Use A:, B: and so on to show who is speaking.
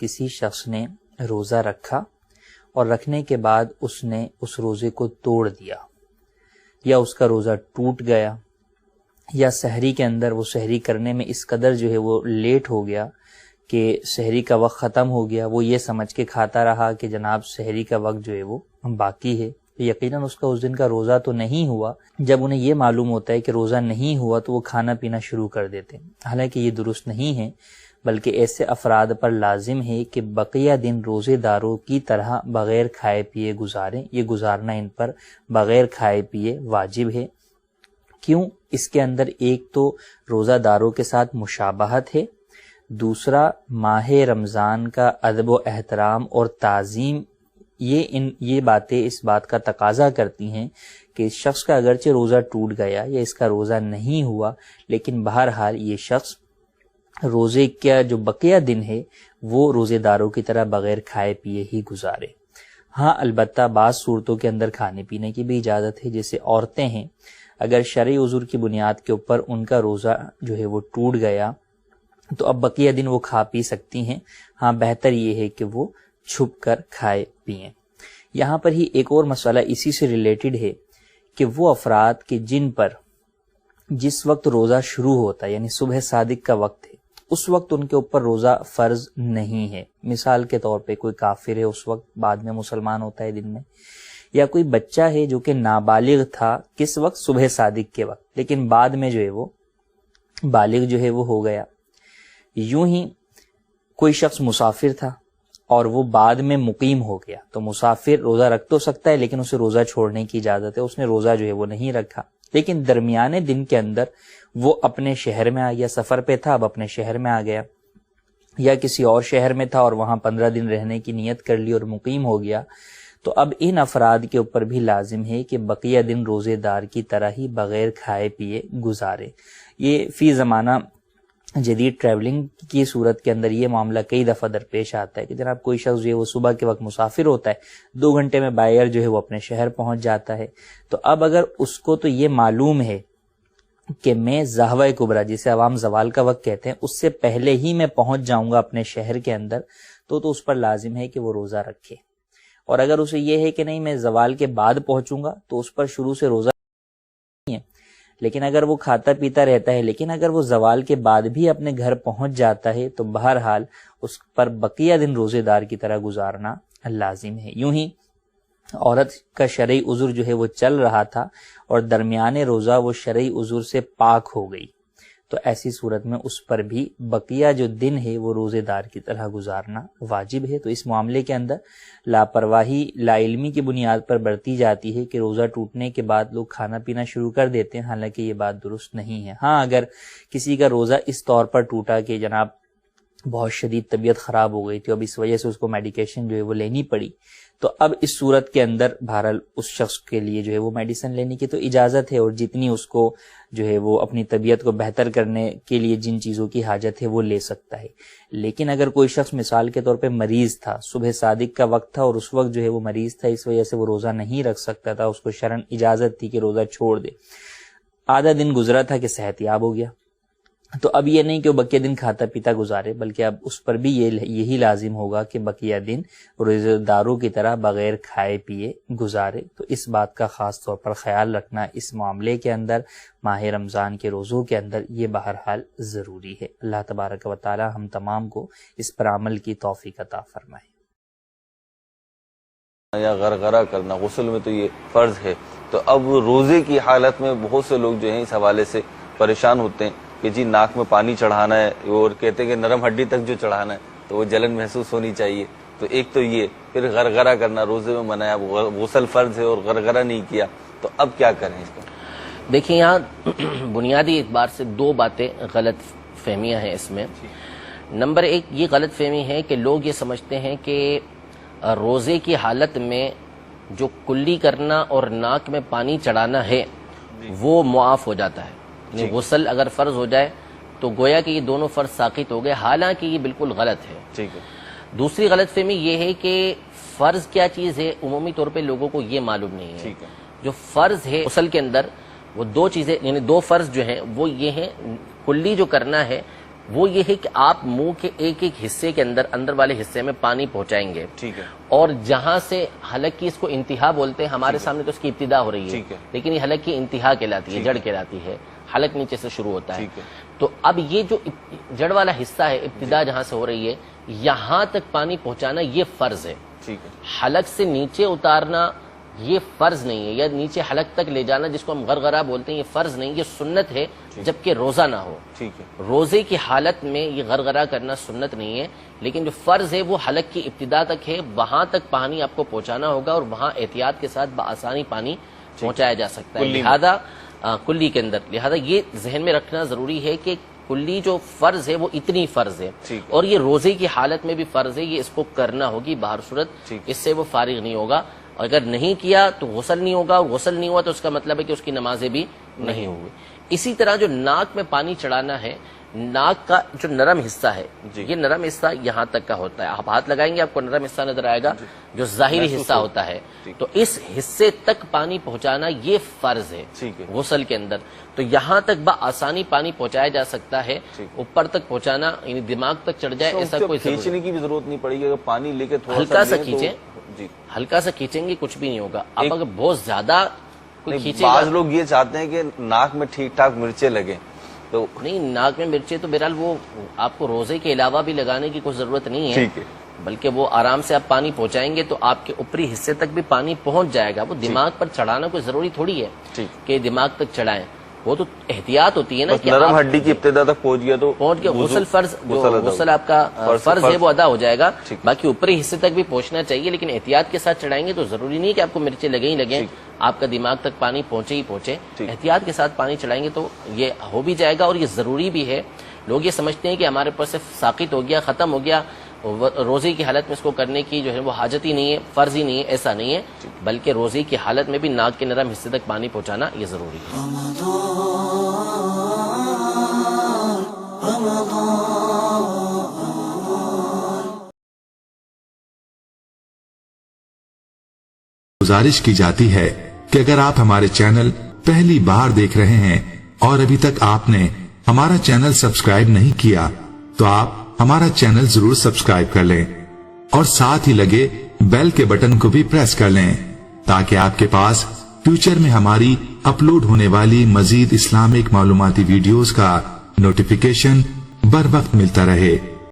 A: کسی شخص نے روزہ رکھا اور رکھنے کے بعد اس نے اس روزے کو توڑ دیا، یا اس کا روزہ ٹوٹ گیا، یا سحری کے اندر وہ سحری کرنے میں اس قدر جو ہے وہ لیٹ ہو گیا کہ سحری کا وقت ختم ہو گیا، وہ یہ سمجھ کے کھاتا رہا کہ جناب سحری کا وقت جو ہے وہ باقی ہے، یقیناً اس کا اس دن کا روزہ تو نہیں ہوا۔ جب انہیں یہ معلوم ہوتا ہے کہ روزہ نہیں ہوا تو وہ کھانا پینا شروع کر دیتے ہیں، حالانکہ یہ درست نہیں ہے، بلکہ ایسے افراد پر لازم ہے کہ بقیہ دن روزے داروں کی طرح بغیر کھائے پیے گزاریں۔ یہ گزارنا ان پر بغیر کھائے پیے واجب ہے۔ کیوں؟ اس کے اندر ایک تو روزہ داروں کے ساتھ مشابہت ہے، دوسرا ماہ رمضان کا ادب و احترام اور تعظیم، یہ باتیں اس بات کا تقاضا کرتی ہیں کہ اس شخص کا اگرچہ روزہ ٹوٹ گیا یا اس کا روزہ نہیں ہوا، لیکن بہرحال یہ شخص روزے کا جو بقیہ دن ہے وہ روزے داروں کی طرح بغیر کھائے پیے ہی گزارے۔ ہاں البتہ بعض صورتوں کے اندر کھانے پینے کی بھی اجازت ہے، جیسے عورتیں ہیں، اگر شرعی عذر کی بنیاد کے اوپر ان کا روزہ جو ہے وہ ٹوٹ گیا تو اب بقیہ دن وہ کھا پی سکتی ہیں۔ ہاں بہتر یہ ہے کہ وہ چھپ کر کھائے پئیں۔ یہاں پر ہی ایک اور مسئلہ اسی سے ریلیٹڈ ہے کہ وہ افراد کہ جن پر جس وقت روزہ شروع ہوتا ہے، یعنی صبح صادق کا وقت ہے، اس وقت ان کے اوپر روزہ فرض نہیں ہے۔ مثال کے طور پہ کوئی کافر ہے، اس وقت بعد میں مسلمان ہوتا ہے دن میں، یا کوئی بچہ ہے جو کہ نابالغ تھا کس وقت؟ صبح صادق کے وقت، لیکن بعد میں جو ہے وہ بالغ جو ہے وہ ہو گیا۔ یوں ہی کوئی شخص مسافر تھا اور وہ بعد میں مقیم ہو گیا، تو مسافر روزہ رکھ تو سکتا ہے لیکن اسے روزہ چھوڑنے کی اجازت ہے، اس نے روزہ جو ہے وہ نہیں رکھا، لیکن درمیانے دن کے اندر وہ اپنے شہر میں آ گیا، سفر پہ تھا اب اپنے شہر میں آ گیا، یا کسی اور شہر میں تھا اور وہاں 15 دن رہنے کی نیت کر لی اور مقیم ہو گیا، تو اب ان افراد کے اوپر بھی لازم ہے کہ بقیہ دن روزے دار کی طرح ہی بغیر کھائے پیے گزارے۔ یہ فی زمانہ جدید ٹریولنگ کی صورت کے اندر یہ معاملہ کئی دفعہ درپیش آتا ہے کہ جناب کوئی شخص جو ہے وہ صبح کے وقت مسافر ہوتا ہے، 2 گھنٹے میں بائر جو ہے وہ اپنے شہر پہنچ جاتا ہے، تو اب اگر اس کو تو یہ معلوم ہے کہ میں زہوہ کبریٰ جسے عوام زوال کا وقت کہتے ہیں اس سے پہلے ہی میں پہنچ جاؤں گا اپنے شہر کے اندر، تو اس پر لازم ہے کہ وہ روزہ رکھے، اور اگر اسے یہ ہے کہ نہیں میں زوال کے بعد پہنچوں گا تو اس پر شروع سے روزہ نہیں ہے، لیکن اگر وہ کھاتا پیتا رہتا ہے، لیکن اگر وہ زوال کے بعد بھی اپنے گھر پہنچ جاتا ہے تو بہرحال اس پر بقیہ دن روزے دار کی طرح گزارنا لازم ہے۔ یوں ہی عورت کا شرعی عذر جو ہے وہ چل رہا تھا اور درمیانے روزہ وہ شرعی عذر سے پاک ہو گئی، تو ایسی صورت میں اس پر بھی بقیہ جو دن ہے وہ روزے دار کی طرح گزارنا واجب ہے۔ تو اس معاملے کے اندر لاپرواہی لا علمی کی بنیاد پر برتی جاتی ہے کہ روزہ ٹوٹنے کے بعد لوگ کھانا پینا شروع کر دیتے ہیں، حالانکہ یہ بات درست نہیں ہے۔ ہاں اگر کسی کا روزہ اس طور پر ٹوٹا کہ جناب بہت شدید طبیعت خراب ہو گئی تھی، اب اس وجہ سے اس کو میڈیکیشن جو ہے وہ لینی پڑی، تو اب اس صورت کے اندر بہرحال اس شخص کے لیے جو ہے وہ میڈیسن لینے کی تو اجازت ہے، اور جتنی اس کو جو ہے وہ اپنی طبیعت کو بہتر کرنے کے لیے جن چیزوں کی حاجت ہے وہ لے سکتا ہے۔ لیکن اگر کوئی شخص مثال کے طور پہ مریض تھا، صبح صادق کا وقت تھا اور اس وقت جو ہے وہ مریض تھا، اس وجہ سے وہ روزہ نہیں رکھ سکتا تھا، اس کو شرعاً اجازت تھی کہ روزہ چھوڑ دے، آدھا دن گزرا تھا کہ صحت یاب ہو گیا، تو اب یہ نہیں کہ وہ بقیہ دن کھاتا پیتا گزارے، بلکہ اب اس پر بھی یہی لازم ہوگا کہ بقیہ دن روزے داروں کی طرح بغیر کھائے پیے گزارے۔ تو اس بات کا خاص طور پر خیال رکھنا اس معاملے کے اندر، ماہ رمضان کے روزوں کے اندر، یہ بہرحال ضروری ہے۔ اللہ تبارک و تعالی ہم تمام کو اس پر عمل کی توفیق عطا فرمائے۔
B: یا غرغرہ کرنا غسل میں تو یہ فرض ہے، تو اب روزے کی حالت میں بہت سے لوگ جو ہیں اس حوالے سے پریشان ہوتے ہیں کہ جی ناک میں پانی چڑھانا ہے، اور کہتے ہیں کہ نرم ہڈی تک جو چڑھانا ہے تو وہ جلن محسوس ہونی چاہیے، تو ایک تو یہ، پھر غرغرہ کرنا روزے میں منع ہے، غسل فرض ہے اور غرغرہ نہیں کیا، تو اب کیا کریں اس کو؟
C: دیکھیں یہاں بنیادی اعتبار سے 2 باتیں غلط فہمیاں ہیں اس میں۔ نمبر 1 یہ غلط فہمی ہے کہ لوگ یہ سمجھتے ہیں کہ روزے کی حالت میں جو کلی کرنا اور ناک میں پانی چڑھانا ہے وہ معاف ہو جاتا ہے، یعنی غسل اگر فرض ہو جائے تو گویا کہ یہ دونوں فرض ساقط ہو گئے، حالانکہ یہ بالکل غلط ہے۔
B: ٹھیک ہے۔
C: دوسری غلط فہمی یہ ہے کہ فرض کیا چیز ہے عمومی طور پہ لوگوں کو یہ معلوم نہیں ہے.
B: ٹھیک ہے.
C: جو فرض ہے غسل کے اندر وہ دو چیزیں یعنی دو فرض جو ہیں وہ یہ ہیں. کلی جو کرنا ہے وہ یہ ہے کہ آپ منہ کے ایک ایک حصے کے اندر والے حصے میں پانی پہنچائیں گے.
B: ٹھیک ہے.
C: اور جہاں سے حلق کی اس کو انتہا بولتے ہیں, ہمارے سامنے تو اس کی ابتدا ہو رہی ہے لیکن یہ حلق کی انتہا کہلاتی ہے, جڑ کہلاتی ہے. حلق نیچے سے شروع ہوتا ہے. تو اب یہ جو جڑ والا حصہ ہے ابتدا جہاں سے ہو رہی ہے یہاں تک پانی پہنچانا یہ فرض ہے. حلق سے نیچے اتارنا یہ فرض نہیں ہے, یا نیچے حلق تک لے جانا جس کو ہم غرغرہ بولتے ہیں یہ فرض نہیں, یہ سنت ہے جبکہ روزہ نہ ہو. روزے کی حالت میں یہ غرغرہ کرنا سنت نہیں ہے, لیکن جو فرض ہے وہ حلق کی ابتدا تک ہے, وہاں تک پانی آپ کو پہنچانا ہوگا اور وہاں احتیاط کے ساتھ بآسانی پانی پہنچایا جا سکتا ہے. لہذا کلی کے اندر لہذا یہ ذہن میں رکھنا ضروری ہے کہ کلی جو فرض ہے وہ اتنی فرض ہے, اور یہ روزے کی حالت میں بھی فرض ہے, یہ اس کو کرنا ہوگی باہر صورت, اس سے وہ فارغ نہیں ہوگا. اگر نہیں کیا تو غسل نہیں ہوگا, اور غسل نہیں ہوا تو اس کا مطلب ہے کہ اس کی نمازیں بھی نہیں ہوئی. اسی طرح جو ناک میں پانی چڑھانا ہے, ناک کا جو نرم حصہ ہے یہ نرم حصہ یہاں تک کا ہوتا ہے. آپ ہاتھ لگائیں گے آپ کو نرم حصہ نظر آئے گا جو ظاہری حصہ ہوتا ہے, تو اس حصے تک پانی پہنچانا یہ فرض ہے غسل کے اندر. تو یہاں تک بآسانی پانی پہنچایا جا سکتا ہے, اوپر تک پہنچانا یعنی دماغ تک چڑھ جائے ایسا کوئی
B: کھینچنے کی بھی ضرورت نہیں پڑے گی. اگر پانی لے کے
C: ہلکا سا کھینچیں, ہلکا سا کھینچیں گے کچھ بھی نہیں ہوگا. آپ اگر بہت زیادہ
B: بعض لوگ یہ چاہتے ہیں کہ ناک میں ٹھیک ٹھاک مرچیں لگیں, تو
C: نہیں ناک میں مرچیں تو بہرحال وہ آپ کو روزے کے علاوہ بھی لگانے کی کوئی ضرورت نہیں ہے, بلکہ وہ آرام سے آپ پانی پہنچائیں گے تو آپ کے اوپری حصے تک بھی پانی پہنچ جائے گا. وہ دماغ پر چڑھانا کوئی ضروری تھوڑی ہے کہ دماغ تک چڑھائیں, وہ تو احتیاط ہوتی ہے نا کہ
B: نرم ہڈی کی ابتدا تک پہنچ گیا تو
C: پہنچ گیا. غسل فرض غسل آپ کا فرض ہے وہ ادا ہو جائے گا, باقی اوپری حصے تک بھی پہنچنا چاہیے, لیکن احتیاط کے ساتھ چڑھائیں گے تو ضروری نہیں کہ آپ کو مرچیں لگیں ہی لگیں, آپ کا دماغ تک پانی پہنچے ہی پہنچے. احتیاط کے ساتھ پانی چڑھائیں گے تو یہ ہو بھی جائے گا, اور یہ ضروری بھی ہے. لوگ یہ سمجھتے ہیں کہ ہمارے اوپر سے ساقط ہو گیا, ختم ہو گیا, روزے کی حالت میں اس کو کرنے کی جو ہے وہ حاجت ہی نہیں ہے, فرض ہی نہیں ہے, ایسا نہیں ہے, بلکہ روزے کی حالت میں بھی ناک کے نرم حصے تک پانی پہنچانا یہ ضروری ہے.
D: گزارش کی جاتی ہے کہ اگر آپ ہمارے چینل پہلی بار دیکھ رہے ہیں اور ابھی تک آپ نے ہمارا چینل سبسکرائب نہیں کیا تو آپ ہمارا چینل ضرور سبسکرائب کر لیں اور ساتھ ہی لگے بیل کے بٹن کو بھی پریس کر لیں تاکہ آپ کے پاس فیوچر میں ہماری اپلوڈ ہونے والی مزید اسلامک معلوماتی ویڈیوز کا نوٹیفیکیشن بر وقت ملتا رہے.